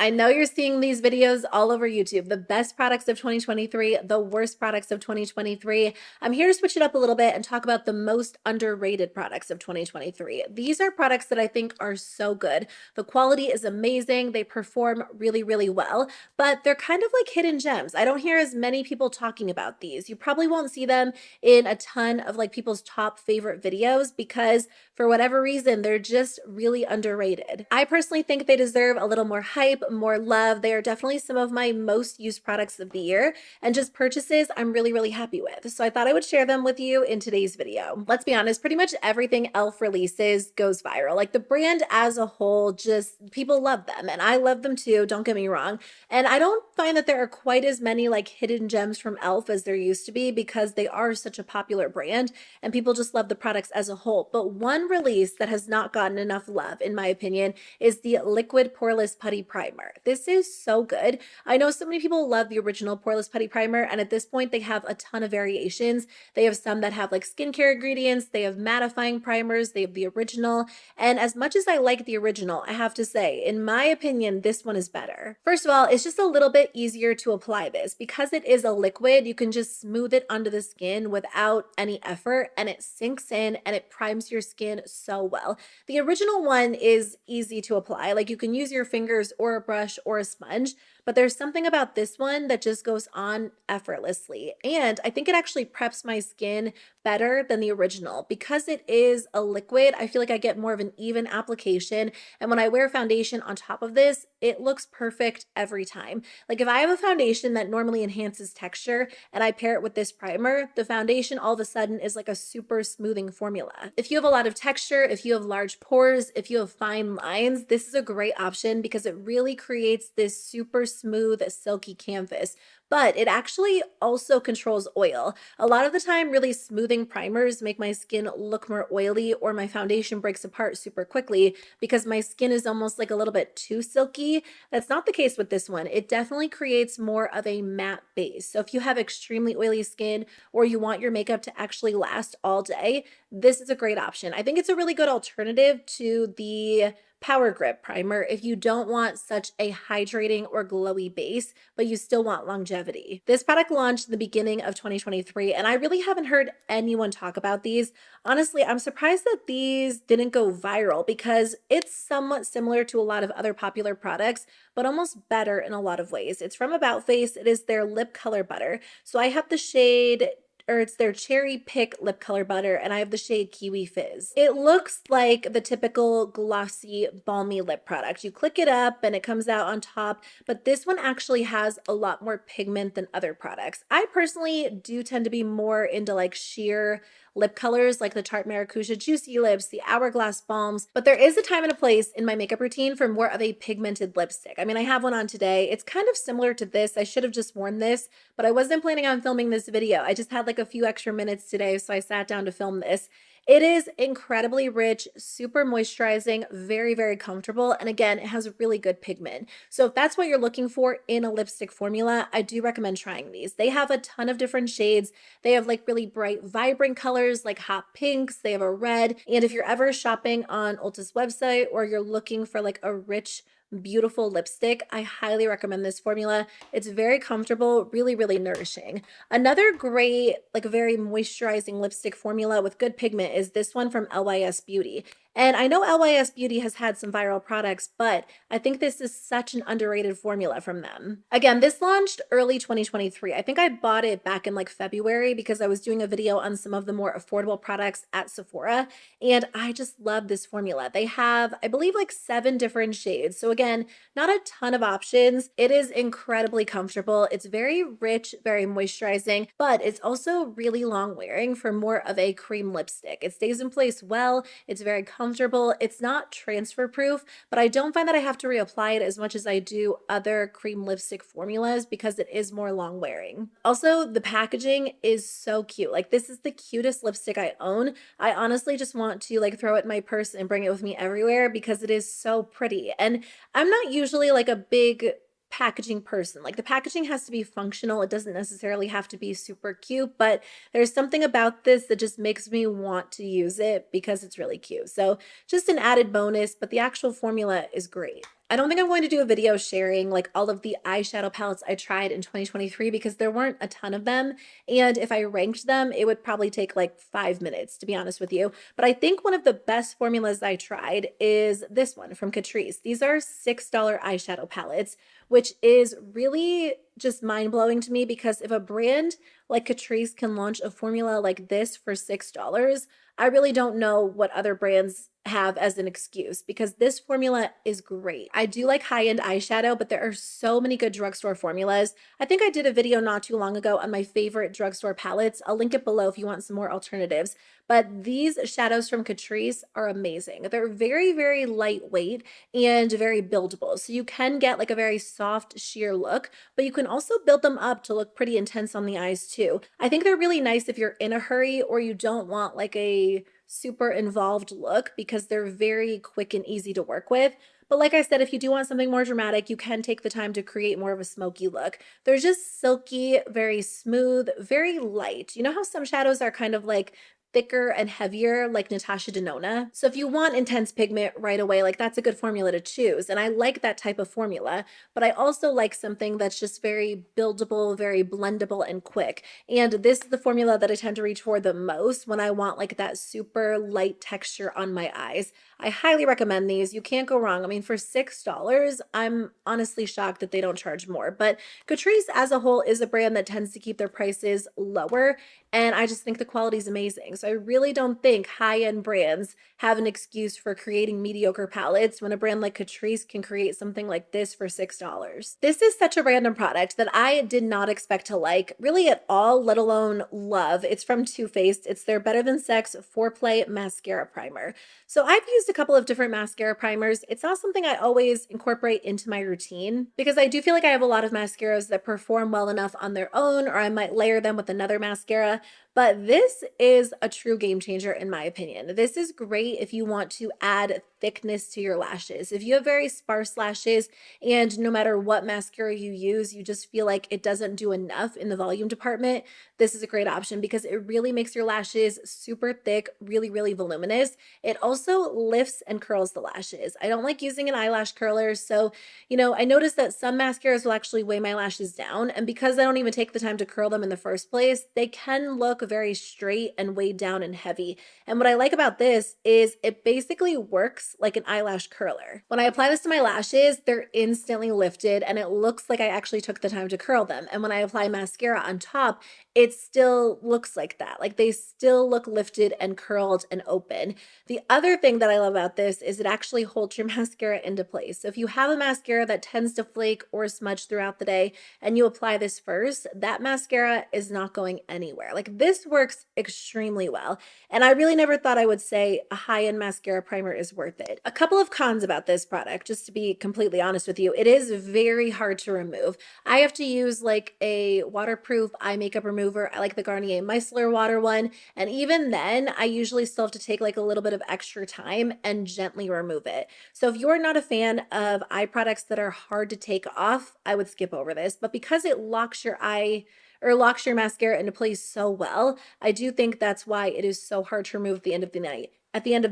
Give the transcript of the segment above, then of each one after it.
I know you're seeing these videos all over YouTube. The best products of 2023, the worst products of 2023. I'm here to switch it up a little bit and talk about the most underrated products of 2023. These are products that I think are so good. The quality is amazing. They perform really, really well, but they're kind of like hidden gems. I don't hear as many people talking about these. You probably won't see them in a ton of like people's top favorite videos because for whatever reason, they're just really underrated. I personally think they deserve a little more hype, more love. They are definitely some of my most used products of the year and just purchases I'm really, really happy with. So I thought I would share them with you in today's video. Let's be honest, pretty much everything e.l.f. releases goes viral. Like the brand as a whole, just people love them and I love them too, don't get me wrong. And I don't find that there are quite as many like hidden gems from e.l.f. as there used to be because they are such a popular brand and people just love the products as a whole. But one release that has not gotten enough love, in my opinion, is the Liquid Poreless Putty Primer. This is so good. I know so many people love the original Poreless Putty Primer, and at this point, they have a ton of variations. They have some that have like skincare ingredients, they have mattifying primers, they have the original. And as much as I like the original, I have to say, in my opinion, this one is better. First of all, it's just a little bit easier to apply this. Because it is a liquid, you can just smooth it under the skin without any effort, and it sinks in and it primes your skin so well. The original one is easy to apply. Like you can use your fingers or a brush or a sponge, but there's something about this one that just goes on effortlessly. And I think it actually preps my skin better than the original. Because it is a liquid, I feel like I get more of an even application. And when I wear foundation on top of this, it looks perfect every time. Like if I have a foundation that normally enhances texture and I pair it with this primer, the foundation all of a sudden is like a super smoothing formula. If you have a lot of texture, if you have large pores, if you have fine lines, this is a great option because it really creates this super smooth, silky canvas. But it actually also controls oil. A lot of the time, really smoothing primers make my skin look more oily or my foundation breaks apart super quickly because my skin is almost like a little bit too silky. That's not the case with this one. It definitely creates more of a matte base. So if you have extremely oily skin or you want your makeup to actually last all day, this is a great option. I think it's a really good alternative to the Power Grip Primer if you don't want such a hydrating or glowy base, but you still want longevity. This product launched in the beginning of 2023, and I really haven't heard anyone talk about these. Honestly, I'm surprised that these didn't go viral because it's somewhat similar to a lot of other popular products, but almost better in a lot of ways. It's from About Face. It is their lip color butter. So I have the shade it's their Cherry Pick lip color butter, and I have the shade Kiwi Fizz. It looks like the typical glossy, balmy lip product. You click it up and it comes out on top, but this one actually has a lot more pigment than other products. I personally do tend to be more into like sheer lip colors like the Tarte Maracuja Juicy Lips, the Hourglass Balms, but there is a time and a place in my makeup routine for more of a pigmented lipstick. I mean, I have one on today. It's kind of similar to this. I should have just worn this, but I wasn't planning on filming this video. I just had like a few extra minutes today, so I sat down to film this. It is incredibly rich, super moisturizing, very, very comfortable. And again, it has really good pigment. So if that's what you're looking for in a lipstick formula, I do recommend trying these. They have a ton of different shades. They have like really bright, vibrant colors like hot pinks. They have a red. And if you're ever shopping on Ulta's website or you're looking for like a rich, beautiful lipstick, I highly recommend this formula. It's very comfortable, really, really nourishing. Another great, like very moisturizing lipstick formula with good pigment is this one from LYS Beauty. And I know LYS Beauty has had some viral products, but I think this is such an underrated formula from them. Again, this launched early 2023. I think I bought it back in like February because I was doing a video on some of the more affordable products at Sephora, and I just love this formula. They have, I believe, like 7 different shades. So again, not a ton of options. It is incredibly comfortable. It's very rich, very moisturizing, but it's also really long wearing for more of a cream lipstick. It stays in place well. It's very comfortable. It's not transfer proof, but I don't find that I have to reapply it as much as I do other cream lipstick formulas because it is more long wearing. Also, the packaging is so cute. Like this is the cutest lipstick I own. I honestly just want to like throw it in my purse and bring it with me everywhere because it is so pretty. And I'm not usually like a big packaging person. Like the packaging has to be functional. It doesn't necessarily have to be super cute, but there's something about this that just makes me want to use it because it's really cute. So just an added bonus, but the actual formula is great. I don't think I'm going to do a video sharing like all of the eyeshadow palettes I tried in 2023 because there weren't a ton of them. And if I ranked them, it would probably take like 5 minutes, to be honest with you. But I think one of the best formulas I tried is this one from Catrice. These are $6 eyeshadow palettes, which is really just mind blowing to me because if a brand like Catrice can launch a formula like this for $6, I really don't know what other brands have as an excuse because this formula is great. I do like high-end eyeshadow, but there are so many good drugstore formulas. I think I did a video not too long ago on my favorite drugstore palettes. I'll link it below if you want some more alternatives. But these shadows from Catrice are amazing. They're very, very lightweight and very buildable. So you can get like a very soft, sheer look, but you can also build them up to look pretty intense on the eyes too. I think they're really nice if you're in a hurry or you don't want like a super involved look because they're very quick and easy to work with. But like I said, if you do want something more dramatic, you can take the time to create more of a smoky look. They're just silky, very smooth, very light. You know how some shadows are kind of like thicker and heavier like Natasha Denona. So if you want intense pigment right away, like that's a good formula to choose. And I like that type of formula, but I also like something that's just very buildable, very blendable and quick. And this is the formula that I tend to reach for the most when I want like that super light texture on my eyes. I highly recommend these. You can't go wrong. I mean, for $6, I'm honestly shocked that they don't charge more. But Catrice as a whole is a brand that tends to keep their prices lower. And I just think the quality is amazing. So I really don't think high-end brands have an excuse for creating mediocre palettes when a brand like Catrice can create something like this for $6. This is such a random product that I did not expect to like really at all, let alone love. It's from Too Faced. It's their Better Than Sex Foreplay Mascara Primer. So I've used a couple of different mascara primers. It's not something I always incorporate into my routine because I do feel like I have a lot of mascaras that perform well enough on their own, or I might layer them with another mascara. But this is a true game changer in my opinion. This is great if you want to add thickness to your lashes. If you have very sparse lashes and no matter what mascara you use, you just feel like it doesn't do enough in the volume department, this is a great option because it really makes your lashes super thick, really, really voluminous. It also lifts and curls the lashes. I don't like using an eyelash curler, so I noticed that some mascaras will actually weigh my lashes down, and because I don't even take the time to curl them in the first place, they can look very straight and weighed down and heavy. And what I like about this is it basically works like an eyelash curler. When I apply this to my lashes, they're instantly lifted and it looks like I actually took the time to curl them. And when I apply mascara on top, it still looks like that. Like they still look lifted and curled and open. The other thing that I love about this is it actually holds your mascara into place. So if you have a mascara that tends to flake or smudge throughout the day and you apply this first, that mascara is not going anywhere. Like this works extremely well. And I really never thought I would say a high-end mascara primer is worth it. A couple of cons about this product, just to be completely honest with you, it is very hard to remove. I have to use like a waterproof eye makeup remover. I like the Garnier Micellar Water one. And even then, I usually still have to take like a little bit of extra time and gently remove it. So if you're not a fan of eye products that are hard to take off, I would skip over this. But because it locks your eye or locks your mascara into place so well, I do think that's why it is so hard to remove at the end of the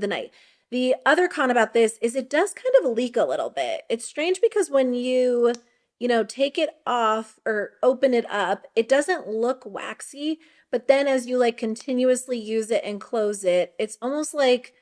night. The other con about this is it does kind of leak a little bit. It's strange because when you take it off or open it up, it doesn't look waxy, but then as you like continuously use it and close it, it's almost like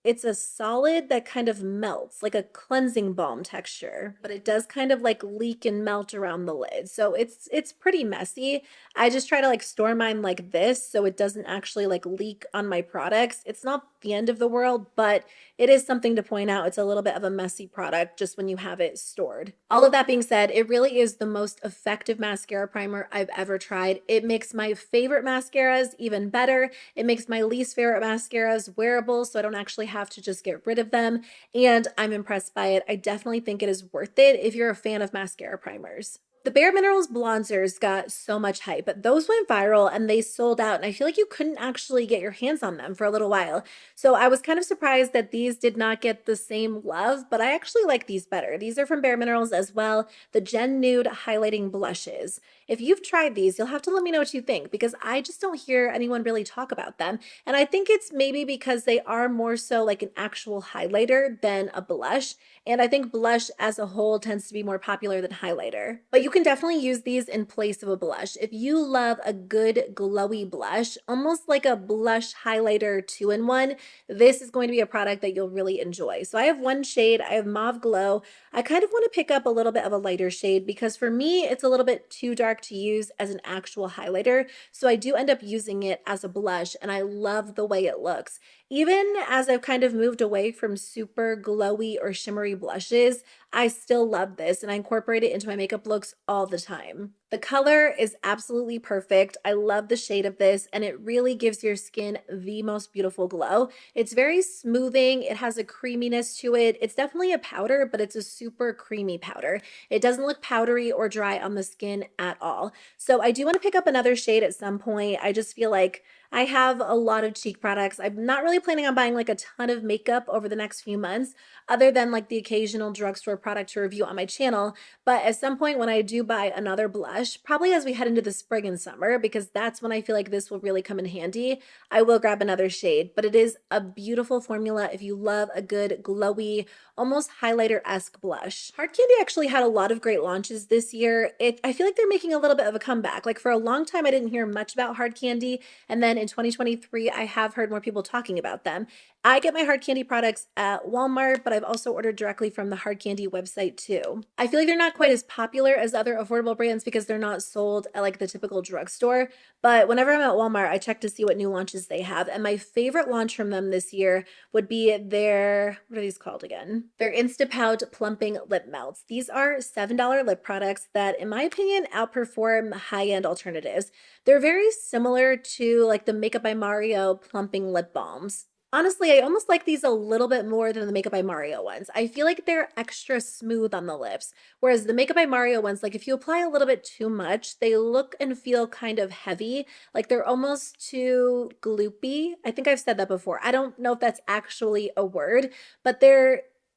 it's a solid that kind of melts, like a cleansing balm texture, but it does kind of like leak and melt around the lid. So it's pretty messy. I just try to like store mine like this so it doesn't actually like leak on my products. It's not the end of the world, but it is something to point out. It's a little bit of a messy product just when you have it stored. All of that being said, it really is the most effective mascara primer I've ever tried. It makes my favorite mascaras even better. It makes my least favorite mascaras wearable so I don't actually have to just get rid of them. And I'm impressed by it. I definitely think it is worth it if you're a fan of mascara primers. The Bare Minerals bronzers got so much hype, but those went viral and they sold out. And I feel like you couldn't actually get your hands on them for a little while. So I was kind of surprised that these did not get the same love, but I actually like these better. These are from Bare Minerals as well, the Gen Nude Highlighting Blushes. If you've tried these, you'll have to let me know what you think because I just don't hear anyone really talk about them. And I think it's maybe because they are more so like an actual highlighter than a blush. And I think blush as a whole tends to be more popular than highlighter. But you can definitely use these in place of a blush. If you love a good glowy blush, almost like a blush highlighter two-in-one, this is going to be a product that you'll really enjoy. So I have one shade, I have Mauve Glow. I kind of want to pick up a little bit of a lighter shade because for me, it's a little bit too dark to use as an actual highlighter. So I do end up using it as a blush and I love the way it looks. Even as I've kind of moved away from super glowy or shimmery blushes, I still love this and I incorporate it into my makeup looks all the time. The color is absolutely perfect. I love the shade of this and it really gives your skin the most beautiful glow. It's very smoothing. It has a creaminess to it. It's definitely a powder, but it's a super creamy powder. It doesn't look powdery or dry on the skin at all. So I do want to pick up another shade at some point. I just feel like I have a lot of cheek products. I'm not really planning on buying like a ton of makeup over the next few months, other than like the occasional drugstore product to review on my channel. But at some point when I do buy another blush, probably as we head into the spring and summer, because that's when I feel like this will really come in handy, I will grab another shade. But it is a beautiful formula if you love a good glowy, almost highlighter-esque blush. Hard Candy actually had a lot of great launches this year. I feel like they're making a little bit of a comeback. Like for a long time, I didn't hear much about Hard Candy. And then in 2023, I have heard more people talking about them. I get my Hard Candy products at Walmart, but I've also ordered directly from the Hard Candy website too. I feel like they're not quite as popular as other affordable brands because they're not sold at like the typical drugstore. But whenever I'm at Walmart, I check to see what new launches they have. And my favorite launch from them this year would be their, what are these called again? Their Instapout Plumping Lip Melts. These are $7 lip products that, in my opinion, outperform high-end alternatives. They're very similar to like the Makeup by Mario plumping lip balms. Honestly, I almost like these a little bit more than the Makeup by Mario ones. I feel like they're extra smooth on the lips, whereas the Makeup by Mario ones, like if you apply a little bit too much, they look and feel kind of heavy, like they're almost too gloopy. I think I've said that before. I don't know if that's actually a word, but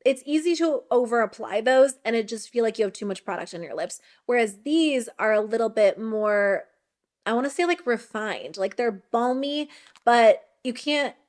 it's easy to over apply those and it just feel like you have too much product on your lips. Whereas these are a little bit more, I want to say like refined, like they're balmy, but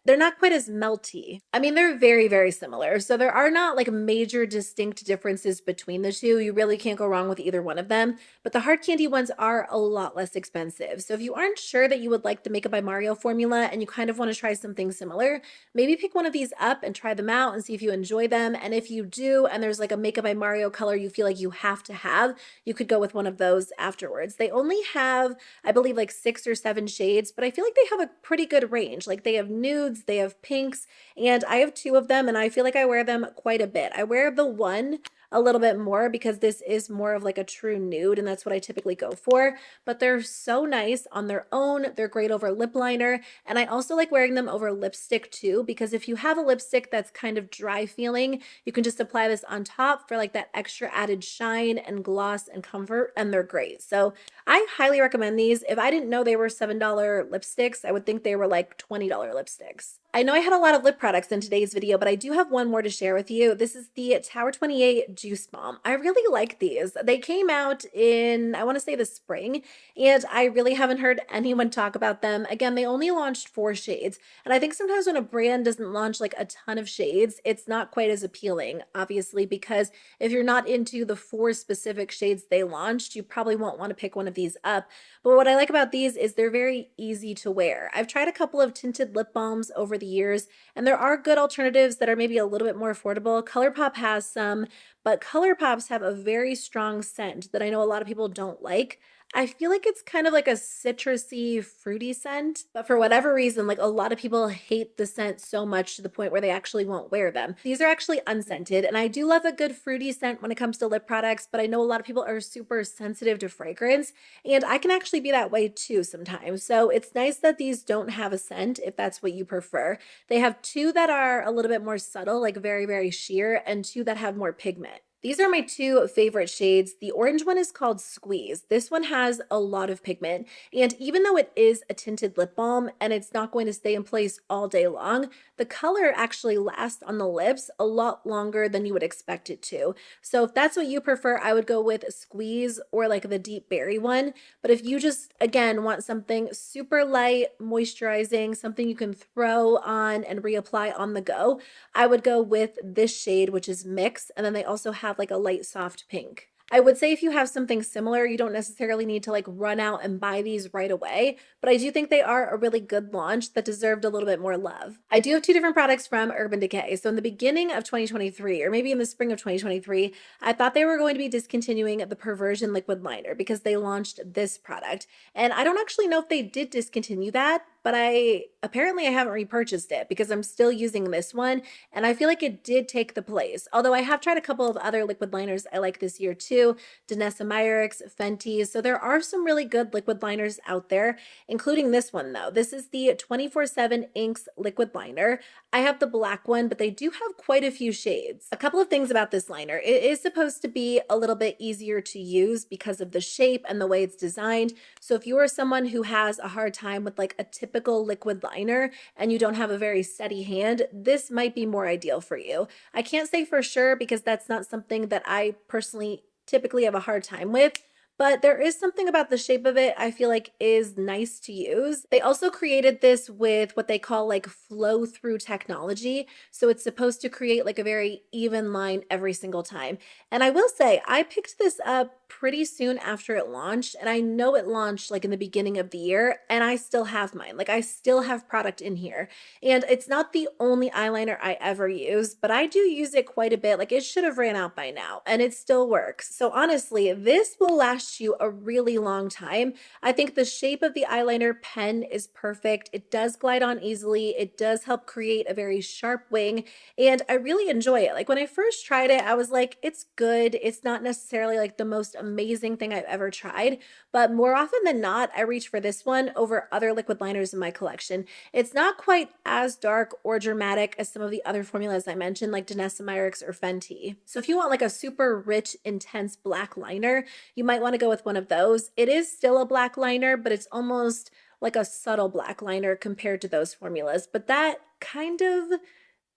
they're not quite as melty. I mean, they're very, very similar. So there are not like major distinct differences between the two. You really can't go wrong with either one of them, but the Hard Candy ones are a lot less expensive. So if you aren't sure that you would like the Makeup by Mario formula and you kind of want to try something similar, maybe pick one of these up and try them out and see if you enjoy them. And if you do, and there's like a Makeup by Mario color you feel like you have to have, you could go with one of those afterwards. They only have, I believe, like 6 or 7 shades, but I feel like they have a pretty good range. Like they have nudes, they have pinks, and I have 2 of them and I feel like I wear them quite a bit. I wear the one a little bit more because this is more of like a true nude and that's what I typically go for, but they're so nice on their own. They're great over lip liner, and I also like wearing them over lipstick too, because if you have a lipstick that's kind of dry feeling, you can just apply this on top for like that extra added shine and gloss and comfort, and they're great. So I highly recommend these. If I didn't know they were $7 lipsticks, I would think they were like $20 lipsticks. I know I had a lot of lip products in today's video, but I do have one more to share with you. This is the Tower 28 Juice Balm. I really like these. They came out in, I want to say the spring, and I really haven't heard anyone talk about them. Again, they only launched 4 shades, and I think sometimes when a brand doesn't launch like a ton of shades, it's not quite as appealing, obviously, because if you're not into the 4 specific shades they launched, you probably won't want to pick one of these up. But what I like about these is they're very easy to wear. I've tried a couple of tinted lip balms over the years, and there are good alternatives that are maybe a little bit more affordable. ColourPop has some, but ColourPops have a very strong scent that I know a lot of people don't like. I feel like it's kind of like a citrusy, fruity scent, but for whatever reason, like a lot of people hate the scent so much to the point where they actually won't wear them. These are actually unscented, and I do love a good fruity scent when it comes to lip products, but I know a lot of people are super sensitive to fragrance, and I can actually be that way too sometimes. So it's nice that these don't have a scent if that's what you prefer. They have 2 that are a little bit more subtle, like very, very sheer, and 2 that have more pigment. These are my two favorite shades. The orange one is called Squeeze. This one has a lot of pigment, and even though it is a tinted lip balm and it's not going to stay in place all day long, the color actually lasts on the lips a lot longer than you would expect it to. So if that's what you prefer, I would go with Squeeze or like the deep berry one. But if you just, again, want something super light, moisturizing, something you can throw on and reapply on the go, I would go with this shade, which is Mix, and then they also have like a light soft pink. I would say if you have something similar, you don't necessarily need to like run out and buy these right away, but I do think they are a really good launch that deserved a little bit more love. I do have two different products from Urban Decay. So in the beginning of 2023, or maybe in the spring of 2023, I thought they were going to be discontinuing the Perversion liquid liner because they launched this product. And I don't actually know if they did discontinue that, but I haven't repurchased it because I'm still using this one, and I feel like it did take the place. Although I have tried a couple of other liquid liners I like this year too, Danessa Myricks, Fenty. So there are some really good liquid liners out there, including this one though. This is the 24/7 Inks liquid liner. I have the black one, but they do have quite a few shades. A couple of things about this liner. It is supposed to be a little bit easier to use because of the shape and the way it's designed. So if you are someone who has a hard time with like a typical liquid liner and you don't have a very steady hand, this might be more ideal for you. I can't say for sure because that's not something that I personally typically have a hard time with, but there is something about the shape of it I feel like is nice to use. They also created this with what they call like flow through technology. So it's supposed to create like a very even line every single time. And I will say, I picked this up pretty soon after it launched, and I know it launched like in the beginning of the year, and I still have mine. Like I still have product in here. And it's not the only eyeliner I ever use, but I do use it quite a bit. Like it should have ran out by now, and it still works. So honestly, this will last you a really long time. I think the shape of the eyeliner pen is perfect. It does glide on easily. It does help create a very sharp wing, and I really enjoy it. Like when I first tried it, I was like, it's good. It's not necessarily like the most amazing thing I've ever tried, but more often than not, I reach for this one over other liquid liners in my collection. It's not quite as dark or dramatic as some of the other formulas I mentioned, like Danessa Myricks or Fenty. So if you want like a super rich, intense black liner, you might want to go with one of those. It is still a black liner, but it's almost like a subtle black liner compared to those formulas. But that kind of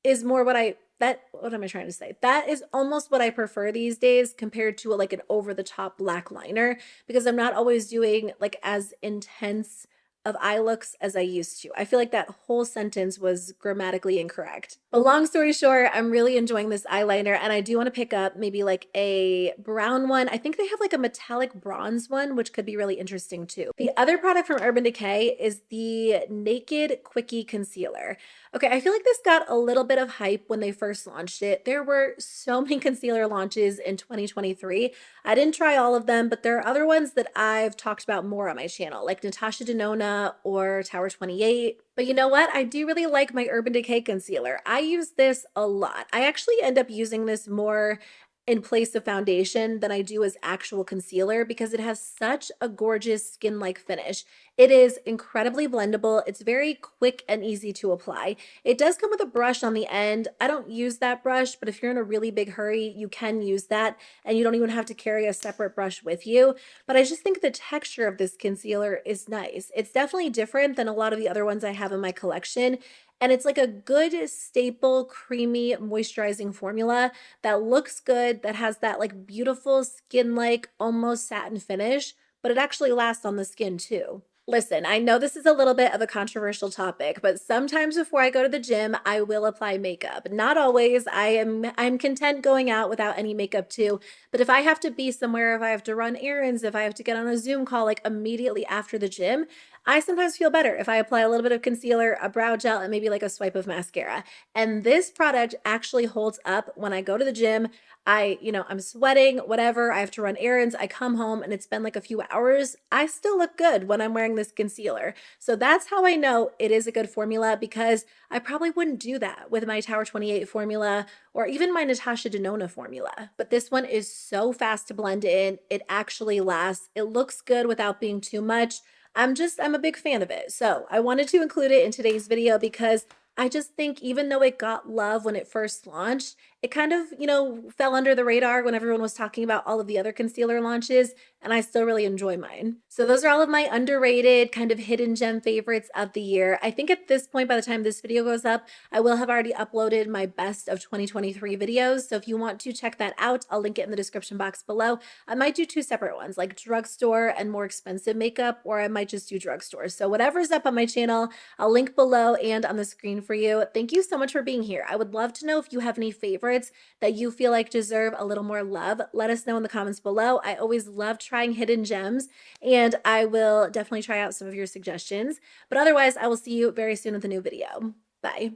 is more what am I trying to say? That is almost what I prefer these days compared to like an over the top black liner, because I'm not always doing like as intense of eye looks as I used to. I feel like that whole sentence was grammatically incorrect. But long story short, I'm really enjoying this eyeliner, and I do want to pick up maybe like a brown one. I think they have like a metallic bronze one, which could be really interesting too. The other product from Urban Decay is the Naked Quickie Concealer. Okay, I feel like this got a little bit of hype when they first launched it. There were so many concealer launches in 2023. I didn't try all of them, but there are other ones that I've talked about more on my channel, like Natasha Denona or Tower 28. But you know what? I do really like my Urban Decay concealer. I use this a lot. I actually end up using this more in place of foundation than I do as actual concealer because it has such a gorgeous skin-like finish. It is incredibly blendable. It's very quick and easy to apply. It does come with a brush on the end. I don't use that brush, but if you're in a really big hurry, you can use that and you don't even have to carry a separate brush with you. But I just think the texture of this concealer is nice. It's definitely different than a lot of the other ones I have in my collection. And it's like a good staple creamy moisturizing formula that looks good, that has that like beautiful skin-like almost satin finish, but it actually lasts on the skin too. Listen, I know this is a little bit of a controversial topic, but sometimes before I go to the gym, I will apply makeup. Not always. I'm content going out without any makeup too. But if I have to be somewhere, if I have to run errands, if I have to get on a Zoom call like immediately after the gym, I sometimes feel better if I apply a little bit of concealer, a brow gel, and maybe like a swipe of mascara. And this product actually holds up when I go to the gym. I'm sweating, whatever. I have to run errands. I come home and it's been like a few hours. I still look good when I'm wearing this concealer. So that's how I know it is a good formula, because I probably wouldn't do that with my Tower 28 formula or even my Natasha Denona formula. But this one is so fast to blend in. It actually lasts. It looks good without being too much. I'm a big fan of it. So I wanted to include it in today's video because I just think even though it got love when it first launched, it kind of, fell under the radar when everyone was talking about all of the other concealer launches, and I still really enjoy mine. So those are all of my underrated kind of hidden gem favorites of the year. I think at this point, by the time this video goes up, I will have already uploaded my best of 2023 videos. So if you want to check that out, I'll link it in the description box below. I might do two separate ones, like drugstore and more expensive makeup, or I might just do drugstore. So whatever's up on my channel, I'll link below and on the screen for you. Thank you so much for being here. I would love to know if you have any favorites that you feel like deserve a little more love. Let us know in the comments below. I always love trying hidden gems, and I will definitely try out some of your suggestions. But otherwise, I will see you very soon with a new video. Bye.